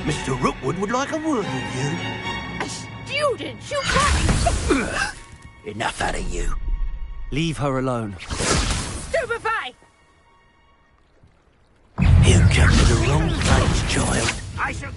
Mr. Rookwood would like a word with you. A student? You can't... Enough out of you. Leave her alone. Stupefy! You come to the wrong place, child. I shall...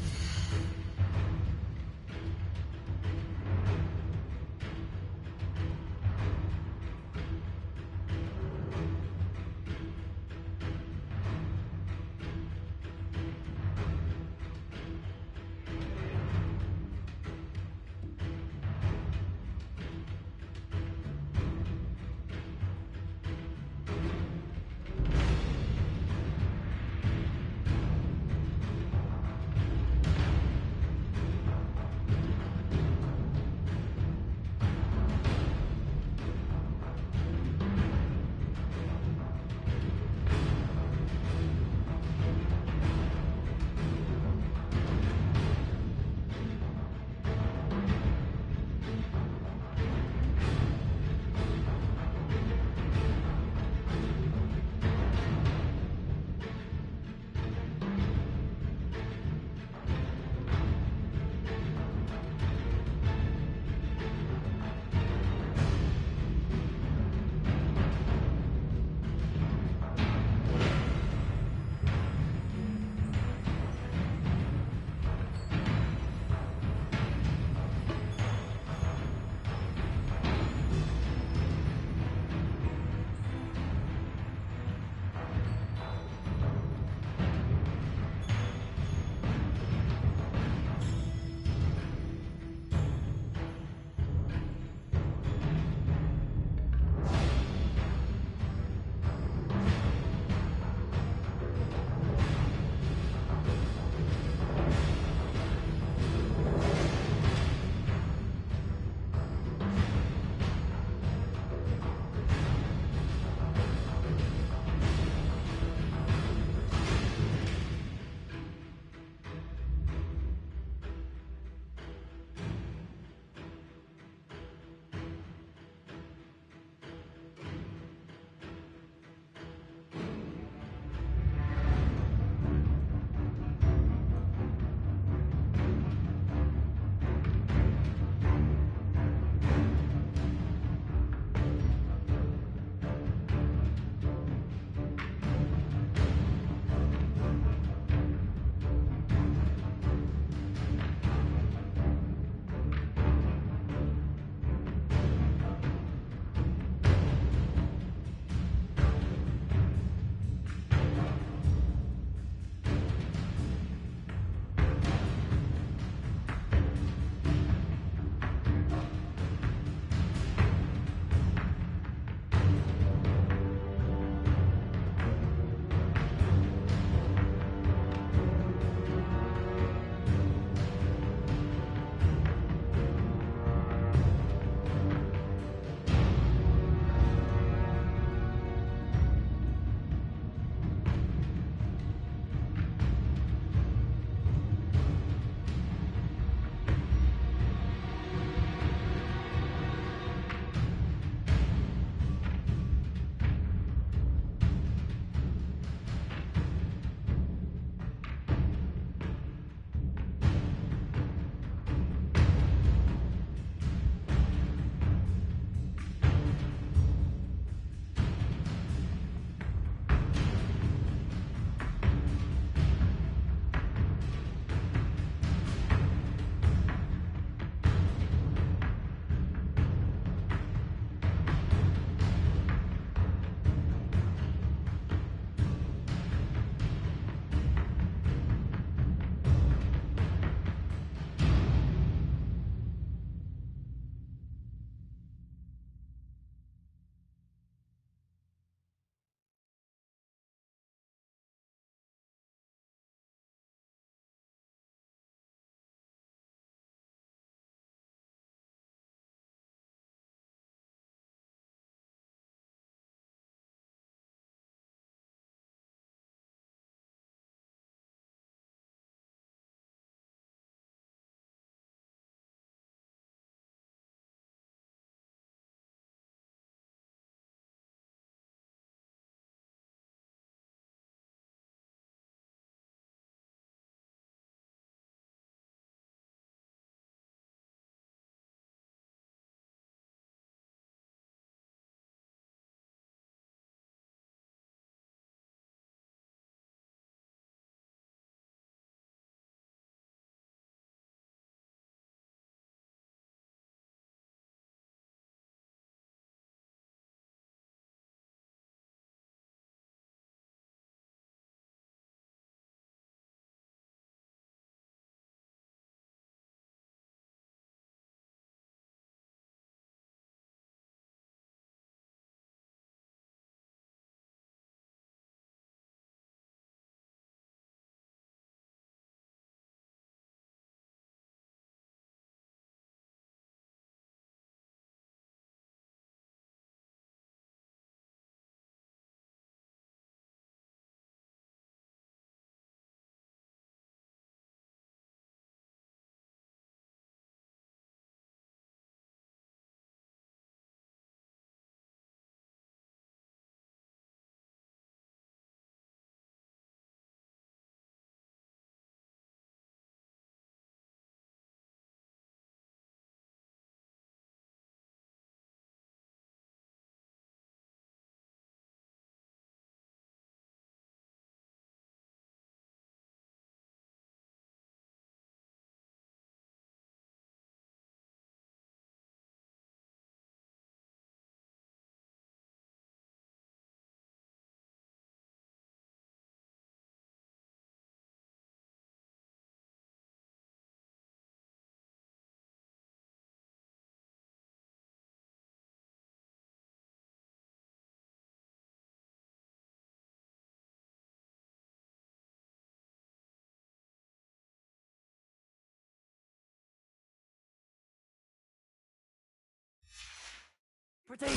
Stupefy.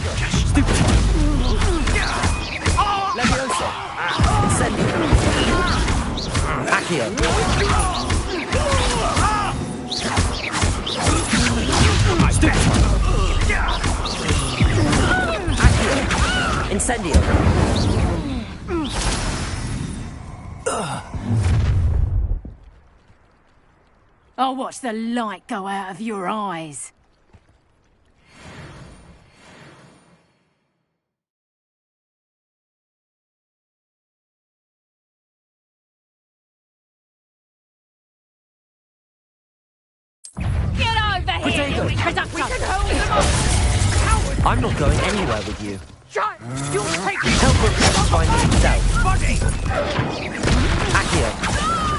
Levioso. Incendio. Accio. Stupefy. Accio. Incendio. I'll watch the light go out of your eyes. Get over here, you introductor! We can hold them off! Coward! I'm not going anywhere with you. Giant! You'll take me! Help Brooklyn find himself. Body! Accio.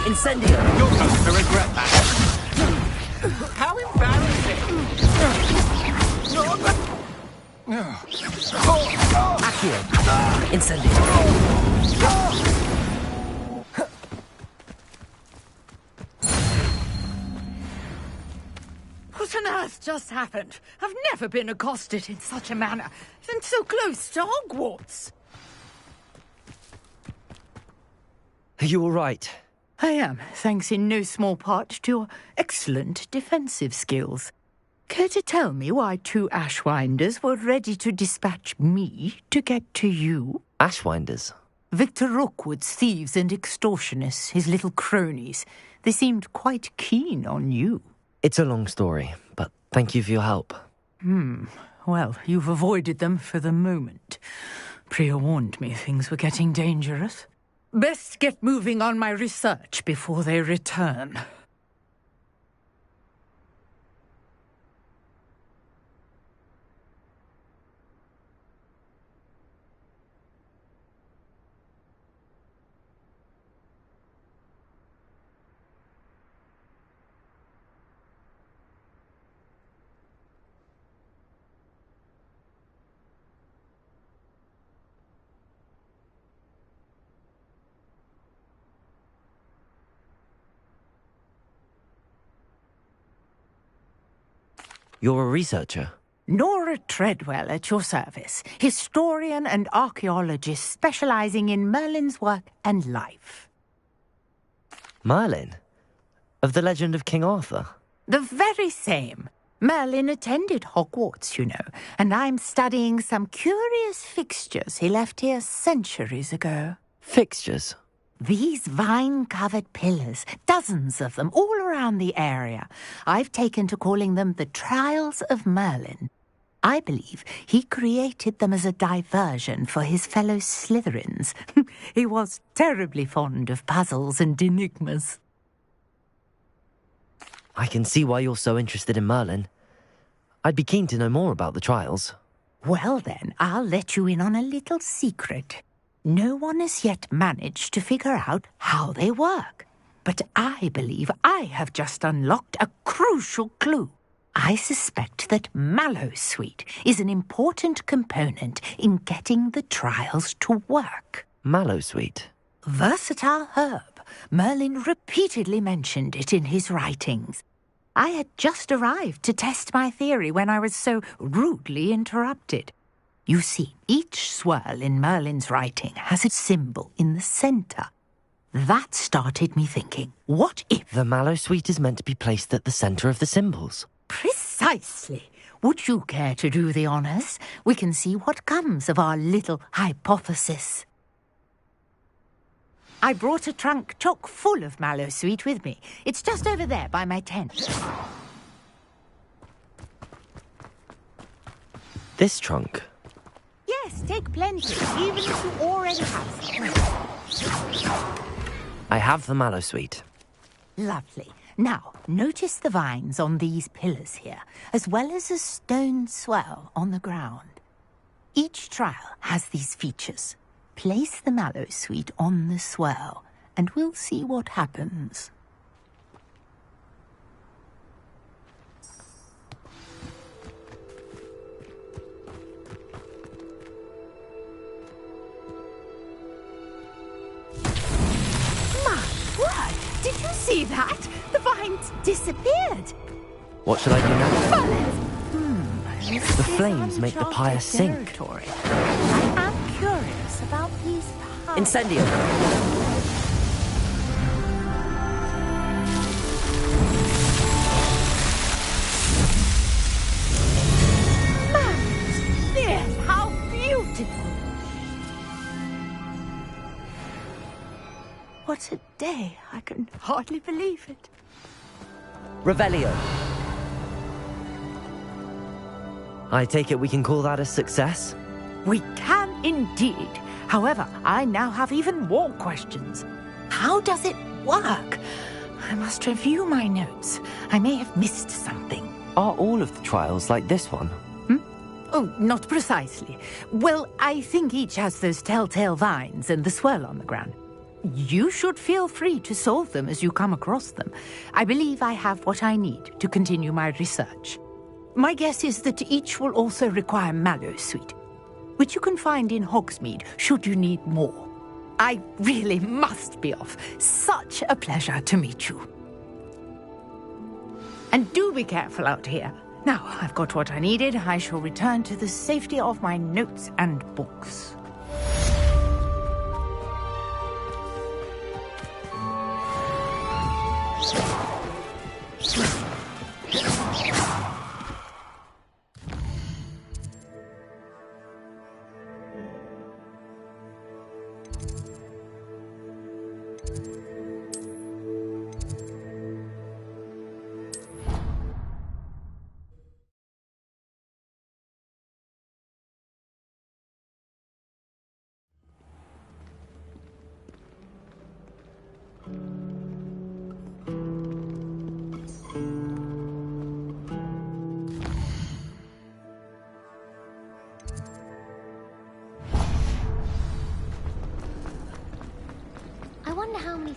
Incendio. You're going to regret that. How embarrassing! Accio. Incendio. What on earth just happened? I've never been accosted in such a manner, and so close to Hogwarts. Are you all right? I am, thanks in no small part to your excellent defensive skills. Care to tell me why two Ashwinders were ready to dispatch me to get to you? Ashwinders? Victor Rookwood's thieves and extortionists, his little cronies. They seemed quite keen on you. It's a long story, but thank you for your help. Well, you've avoided them for the moment. Priya warned me things were getting dangerous. Best get moving on my research before they return. You're a researcher? Nora Treadwell at your service, historian and archaeologist specializing in Merlin's work and life. Merlin? Of the legend of King Arthur? The very same. Merlin attended Hogwarts, you know, and I'm studying some curious fixtures he left here centuries ago. Fixtures? These vine-covered pillars, dozens of them, all around the area. I've taken to calling them the Trials of Merlin. I believe he created them as a diversion for his fellow Slytherins. He was terribly fond of puzzles and enigmas. I can see why you're so interested in Merlin. I'd be keen to know more about the trials. Well then, I'll let you in on a little secret. No one has yet managed to figure out how they work. But I believe I have just unlocked a crucial clue. I suspect that Mallowsweet is an important component in getting the trials to work. Mallowsweet? Versatile herb. Merlin repeatedly mentioned it in his writings. I had just arrived to test my theory when I was so rudely interrupted. You see, each swirl in Merlin's writing has a symbol in the centre. That started me thinking, what if... The Mallowsweet is meant to be placed at the centre of the symbols. Precisely. Would you care to do the honours? We can see what comes of our little hypothesis. I brought a trunk chock full of Mallowsweet with me. It's just over there by my tent. This trunk? Yes, take plenty, even if you already have some. I have the Mallowsweet. Lovely. Now, notice the vines on these pillars here, as well as a stone swell on the ground. Each trial has these features. Place the Mallowsweet on the swell, and we'll see what happens. My word! Did you see that? The vines disappeared. What should I do now? Follow. The flames make the pyre sink. Territory. I am curious about these pyres. Incendio! Yes, how beautiful! What a day. I can hardly believe it. Revelio. I take it we can call that a success? We can indeed. However, I now have even more questions. How does it work? I must review my notes. I may have missed something. Are all of the trials like this one? Oh, not precisely. Well, I think each has those telltale vines and the swirl on the ground. You should feel free to solve them as you come across them. I believe I have what I need to continue my research. My guess is that each will also require mallow sweet, which you can find in Hogsmeade should you need more. I really must be off. Such a pleasure to meet you. And do be careful out here. Now, I've got what I needed. I shall return to the safety of my notes and books.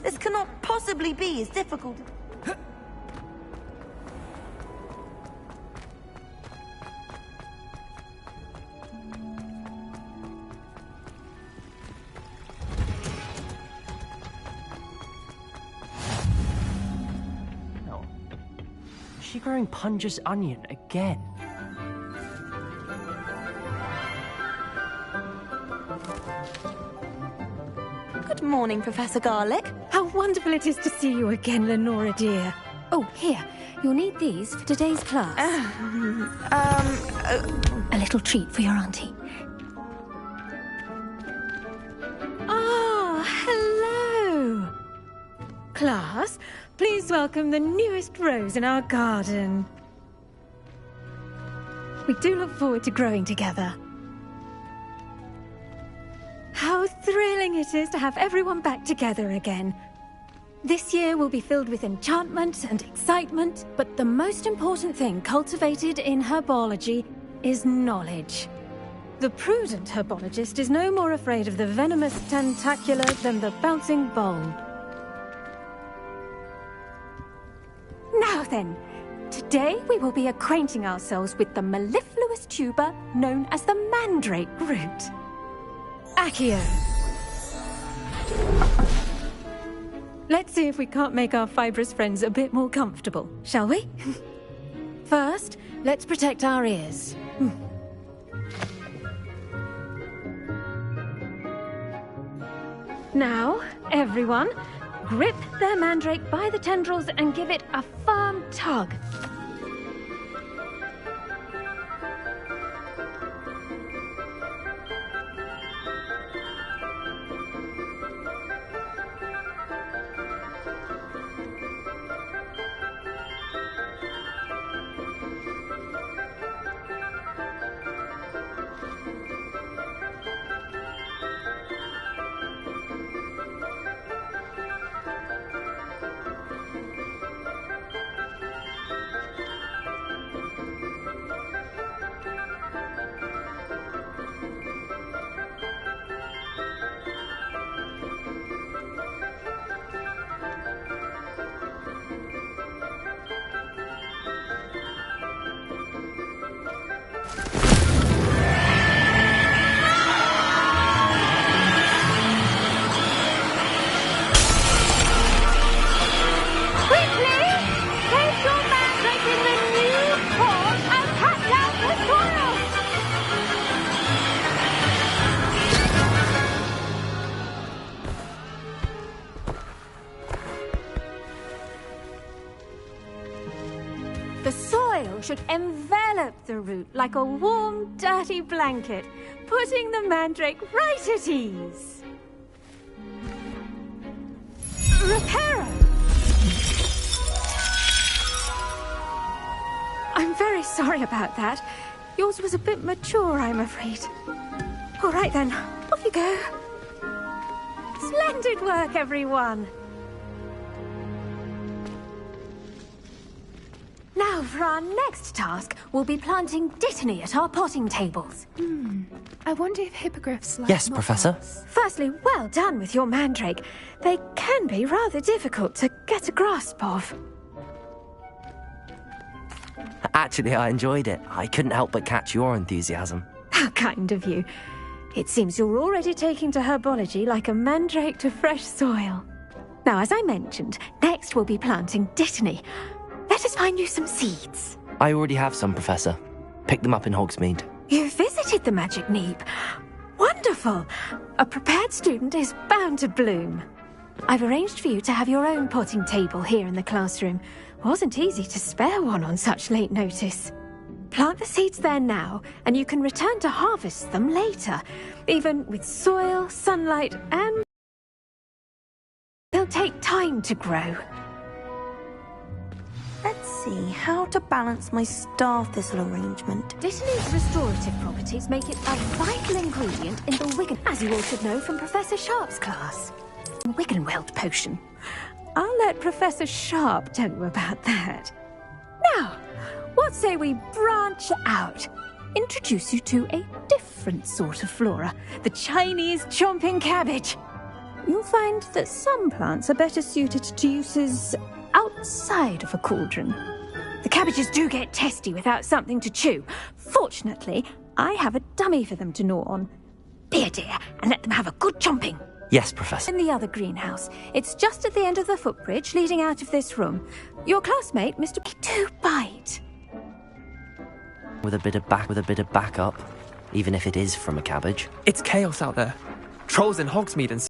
This cannot possibly be as difficult. No. Is she growing Punja's onion again? Good morning, Professor Garlic. How wonderful it is to see you again, Lenora dear. Oh, here. You'll need these for today's class. A little treat for your auntie. Ah, hello. Class, please welcome the newest rose in our garden. We do look forward to growing together. How thrilling it is to have everyone back together again. This year will be filled with enchantment and excitement, but the most important thing cultivated in herbology is knowledge. The prudent herbologist is no more afraid of the venomous tentacula than the bouncing bulb. Now then, today we will be acquainting ourselves with the mellifluous tuber known as the mandrake root. Accio. Let's see if we can't make our fibrous friends a bit more comfortable, shall we? First, let's protect our ears. Now, everyone, grip their mandrake by the tendrils and give it a firm tug. Take your mandrake in the new form and cut down the The soil should envelop the root like a warm, dirty blanket, putting the mandrake right at ease. Reparo! I'm very sorry about that. Yours was a bit mature, I'm afraid. All right then, off you go. Splendid work, everyone. Now, for our next task, we'll be planting dittany at our potting tables. I wonder if hippogriffs like Yes, moth Professor. moths. Firstly, well done with your mandrake. They can be rather difficult to get a grasp of. Actually, I enjoyed it. I couldn't help but catch your enthusiasm. How kind of you. It seems you're already taking to herbology like a mandrake to fresh soil. Now, as I mentioned, next we'll be planting dittany. Let us find you some seeds. I already have some, Professor. Picked them up in Hogsmeade. You visited the Magic Neep. Wonderful! A prepared student is bound to bloom. I've arranged for you to have your own potting table here in the classroom. Wasn't easy to spare one on such late notice. Plant the seeds there now, and you can return to harvest them later. Even with soil, sunlight, and... they'll take time to grow. Let's see how to balance my star thistle arrangement. Dittany's restorative properties make it a vital ingredient in the Wiggen, as you all should know from Professor Sharp's class. Wiggenweld potion. I'll let Professor Sharp tell you about that. Now, what say we branch out? Introduce you to a different sort of flora, the Chinese chomping cabbage. You'll find that some plants are better suited to uses outside of a cauldron. The cabbages do get testy without something to chew. Fortunately, I have a dummy for them to gnaw on. Be a dear and let them have a good chomping. Yes, Professor. In the other greenhouse. It's just at the end of the footbridge leading out of this room. Your classmate, Mr. Do bite. With a bit of backup, even if it is from a cabbage. It's chaos out there. Trolls in Hogsmeade and